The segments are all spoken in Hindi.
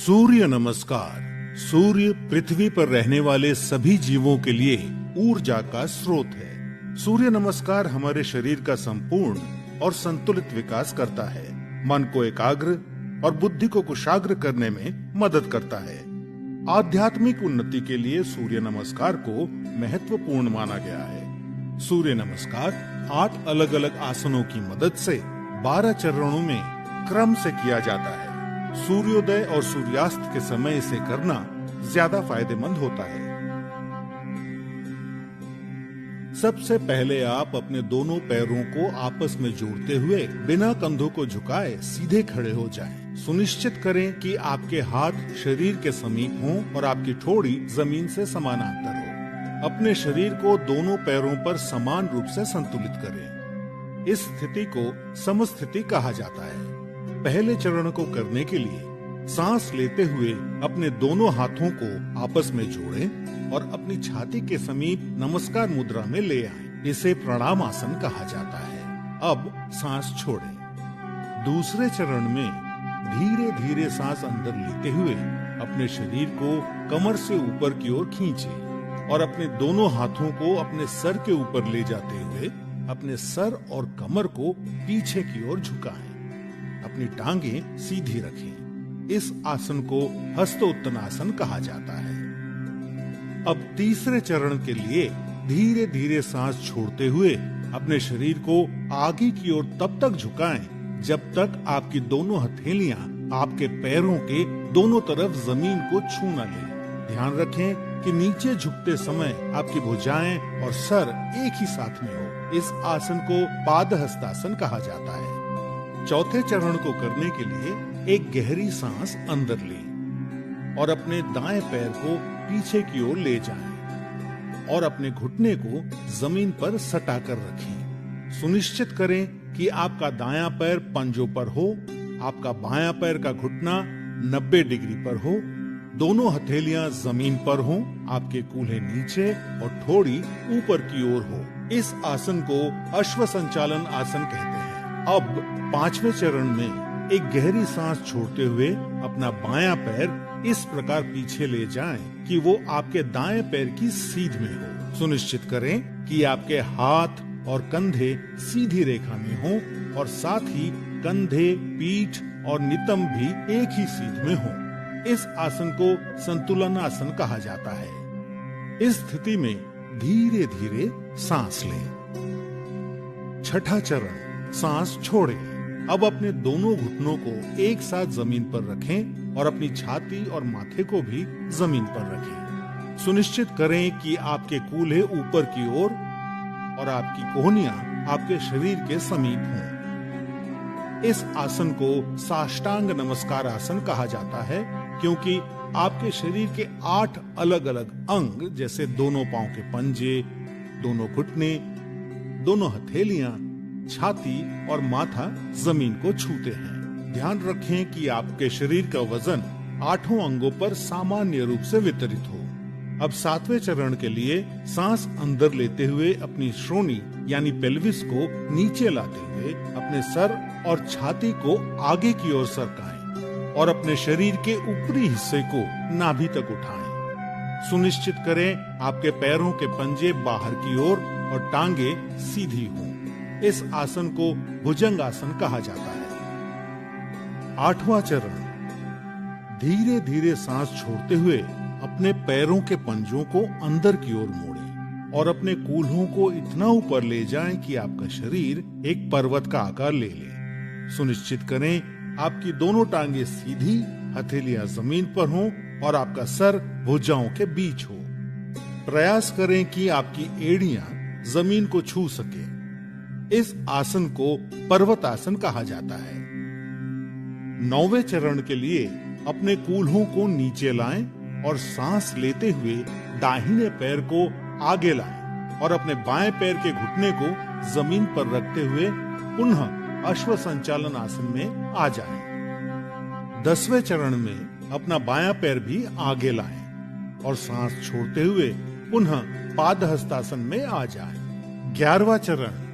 सूर्य नमस्कार। सूर्य पृथ्वी पर रहने वाले सभी जीवों के लिए ऊर्जा का स्रोत है। सूर्य नमस्कार हमारे शरीर का संपूर्ण और संतुलित विकास करता है, मन को एकाग्र और बुद्धि को कुशाग्र करने में मदद करता है। आध्यात्मिक उन्नति के लिए सूर्य नमस्कार को महत्वपूर्ण माना गया है। सूर्य नमस्कार 8 अलग अलग आसनों की मदद से 12 चरणों में क्रम से किया जाता है। सूर्योदय और सूर्यास्त के समय इसे करना ज्यादा फायदेमंद होता है। सबसे पहले आप अपने दोनों पैरों को आपस में जोड़ते हुए बिना कंधों को झुकाए सीधे खड़े हो जाएं। सुनिश्चित करें कि आपके हाथ शरीर के समीप हों और आपकी ठोड़ी जमीन से समानांतर हो। अपने शरीर को दोनों पैरों पर समान रूप से संतुलित करें। इस स्थिति को समस्थिति कहा जाता है। पहले चरण को करने के लिए सांस लेते हुए अपने दोनों हाथों को आपस में जोड़ें और अपनी छाती के समीप नमस्कार मुद्रा में ले आएं। इसे प्रणाम आसन कहा जाता है। अब सांस छोड़ें। दूसरे चरण में धीरे धीरे सांस अंदर लेते हुए अपने शरीर को कमर से ऊपर की ओर खींचें और अपने दोनों हाथों को अपने सर के ऊपर ले जाते हुए अपने सर और कमर को पीछे की ओर झुकाएं। अपनी टांगें सीधी रखें। इस आसन को हस्तोत्तनासन कहा जाता है। अब तीसरे चरण के लिए धीरे धीरे सांस छोड़ते हुए अपने शरीर को आगे की ओर तब तक झुकाएं जब तक आपकी दोनों हथेलियां आपके पैरों के दोनों तरफ जमीन को छू न लें। ध्यान रखें कि नीचे झुकते समय आपकी भुजाएं और सर एक ही साथ में हो। इस आसन को पादहस्तासन कहा जाता है। चौथे चरण को करने के लिए एक गहरी सांस अंदर लें और अपने दाएं पैर को पीछे की ओर ले जाएं और अपने घुटने को जमीन पर सटा कर रखें। सुनिश्चित करें कि आपका दायां पैर पंजों पर हो, आपका बायां पैर का घुटना 90 डिग्री पर हो, दोनों हथेलियां जमीन पर हों, आपके कूल्हे नीचे और ठोड़ी ऊपर की ओर हो। इस आसन को अश्व संचालन आसन कहते हैं। अब पांचवें चरण में एक गहरी सांस छोड़ते हुए अपना बायां पैर इस प्रकार पीछे ले जाएं कि वो आपके दाएं पैर की सीध में हो। सुनिश्चित करें कि आपके हाथ और कंधे सीधी रेखा में हों और साथ ही कंधे, पीठ और नितंब भी एक ही सीध में हों। इस आसन को संतुलन आसन कहा जाता है। इस स्थिति में धीरे धीरे सांस लें। छठा चरण, सांस छोड़ें। अब अपने दोनों घुटनों को एक साथ जमीन पर रखें और अपनी छाती और माथे को भी जमीन पर रखें। सुनिश्चित करें कि आपके कूल्हे ऊपर की ओर और आपकी कोहनियां आपके शरीर के समीप हों। इस आसन को साष्टांग नमस्कार आसन कहा जाता है क्योंकि आपके शरीर के 8 अलग अलग अंग जैसे दोनों पांव के पंजे, दोनों घुटने, दोनों हथेलियां, छाती और माथा जमीन को छूते हैं। ध्यान रखें कि आपके शरीर का वजन 8 अंगों पर सामान्य रूप से वितरित हो। अब 7वें चरण के लिए सांस अंदर लेते हुए अपनी श्रोणी यानी पेल्विस को नीचे लाते हुए अपने सर और छाती को आगे की ओर सरकाएं और अपने शरीर के ऊपरी हिस्से को नाभि तक उठाएं। सुनिश्चित करें आपके पैरों के पंजे बाहर की ओर और टांगे सीधी हों। इस आसन को भुजंग आसन कहा जाता है। 8वां चरण, धीरे धीरे सांस छोड़ते हुए अपने पैरों के पंजों को अंदर की ओर मोड़ें और अपने कूल्हों को इतना ऊपर ले जाएं कि आपका शरीर एक पर्वत का आकार ले ले। सुनिश्चित करें आपकी दोनों टांगे सीधी, हथेलियां जमीन पर हों और आपका सर भुजाओं के बीच हो। प्रयास करें कि आपकी एड़ियां जमीन को छू सके। इस आसन को पर्वत आसन कहा जाता है। 9वें चरण के लिए अपने कूल्हों को नीचे लाएं और सांस लेते हुए दाहिने पैर को आगे लाएं और अपने बाएं पैर के घुटने को जमीन पर रखते हुए पुनः अश्व संचालन आसन में आ जाएं। 10वें चरण में अपना बायां पैर भी आगे लाएं और सांस छोड़ते हुए पुनः पादहस्तासन में आ जाएं। 11वां चरण,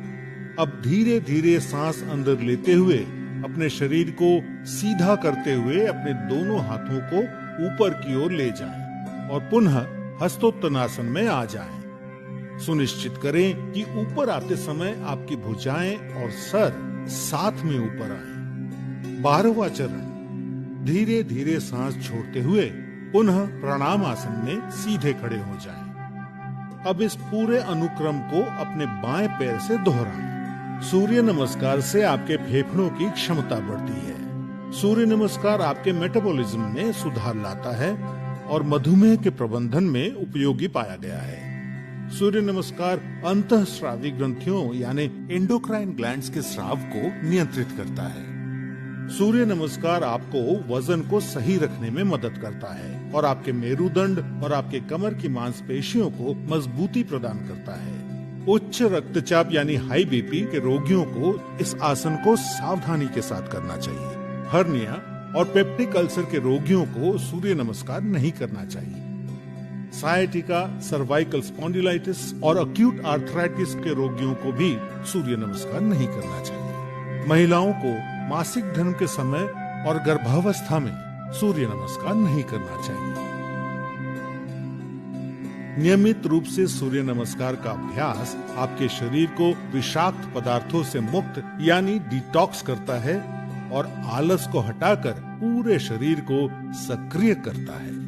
अब धीरे धीरे सांस अंदर लेते हुए अपने शरीर को सीधा करते हुए अपने दोनों हाथों को ऊपर की ओर ले जाएं और पुनः हस्तोत्तनासन में आ जाएं। सुनिश्चित करें कि ऊपर आते समय आपकी भुजाएं और सर साथ में ऊपर आए। 12वां चरण, धीरे धीरे सांस छोड़ते हुए पुनः प्रणाम आसन में सीधे खड़े हो जाएं। अब इस पूरे अनुक्रम को अपने बाएं पैर से दोहराएं। सूर्य नमस्कार से आपके फेफड़ों की क्षमता बढ़ती है। सूर्य नमस्कार आपके मेटाबॉलिज्म में सुधार लाता है और मधुमेह के प्रबंधन में उपयोगी पाया गया है। सूर्य नमस्कार अंतःस्रावी ग्रंथियों यानी एंडोक्राइन ग्लैंड्स के स्राव को नियंत्रित करता है। सूर्य नमस्कार आपको वजन को सही रखने में मदद करता है और आपके मेरुदंड और आपके कमर की मांसपेशियों को मजबूती प्रदान करता है। उच्च रक्तचाप यानी हाई बीपी के रोगियों को इस आसन को सावधानी के साथ करना चाहिए। हर्निया और पेप्टिक अल्सर के रोगियों को सूर्य नमस्कार नहीं करना चाहिए। सायटिका, सर्वाइकल स्पॉन्डिलाइटिस और अक्यूट आर्थराइटिस के रोगियों को भी सूर्य नमस्कार नहीं करना चाहिए। महिलाओं को मासिक धर्म के समय और गर्भावस्था में सूर्य नमस्कार नहीं करना चाहिए। नियमित रूप से सूर्य नमस्कार का अभ्यास आपके शरीर को विषाक्त पदार्थों से मुक्त यानी डिटॉक्स करता है और आलस को हटाकर पूरे शरीर को सक्रिय करता है।